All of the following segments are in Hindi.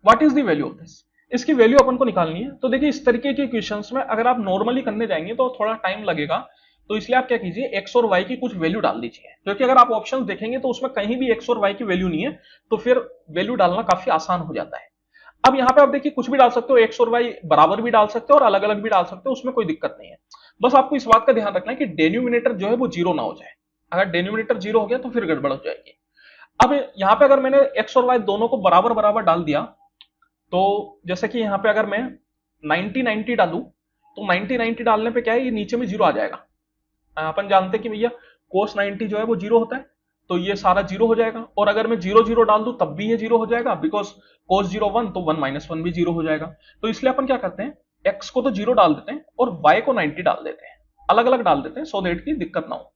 What is the value of this, इसकी वैल्यू अपन को निकालनी है। तो देखिए इस तरीके के क्वेश्चंस में अगर आप नॉर्मली करने जाएंगे तो थोड़ा टाइम लगेगा, तो इसलिए आप क्या कीजिए एक्स और वाई की कुछ वैल्यू डाल दीजिए, क्योंकि अगर आप ऑप्शंस देखेंगे तो उसमें कहीं भी एक्स और वाई की वैल्यू नहीं है, तो फिर वैल्यू डालना काफी आसान हो जाता है। अब यहाँ पे आप देखिए कुछ भी डाल सकते हो, एक्स और वाई बराबर भी डाल सकते हो और अलग अलग भी डाल सकते हो, उसमें कोई दिक्कत नहीं है। बस आपको इस बात का ध्यान रखना है कि डेन्यूमिनेटर जो है वो जीरो ना हो जाए, अगर डेन्यूमिनेटर जीरो हो गया तो फिर गड़बड़ हो जाएगी। अब यहाँ पे अगर मैंने एक्स और वाई दोनों को बराबर बराबर डाल दिया, तो जैसे कि यहाँ पे अगर मैं 90-90 डालूं, तो 90-90 डालने पे क्या है, ये नीचे में जीरो आ जाएगा। अपन जानते हैं कि भैया कोस 90 जो है वो जीरो होता है, तो ये सारा जीरो हो जाएगा। और अगर मैं जीरो जीरो डाल दूं तब भी ये जीरो हो जाएगा, बिकॉज कोस जीरो वन, तो वन माइनस वन भी जीरो हो जाएगा। तो इसलिए अपन क्या करते हैं, एक्स को तो जीरो डाल देते हैं और वाई को 90 डाल देते हैं, अलग अलग डाल देते हैं, सो देट की दिक्कत ना हो।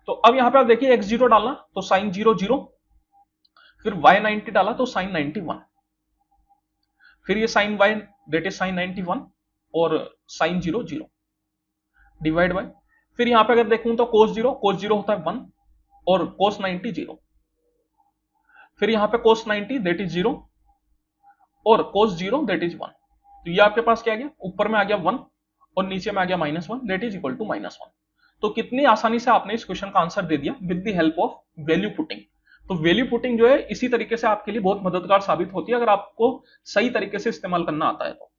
तो अब यहाँ पे आप देखिए एक्स जीरो डालना तो साइन जीरो जीरो, फिर वाई 90 डाला तो साइन 91, फिर ये sine y that is sine 91 और sine zero zero divide by, फिर यहां पे अगर देखूं तो कोस जीरो होता है 1 और कोस 90 जीरो, फिर यहां पे कोस 90 देट इज जीरो और कोस जीरो देट इज 1। तो ये आपके पास क्या आ गया, ऊपर में आ गया 1 और नीचे में आ गया -1 देट इज इक्वल टू -1। तो कितनी आसानी से आपने इस क्वेश्चन का आंसर दे दिया with the help of value putting. तो वैल्यू पुटिंग जो है इसी तरीके से आपके लिए बहुत मददगार साबित होती है, अगर आपको सही तरीके से इस्तेमाल करना आता है तो।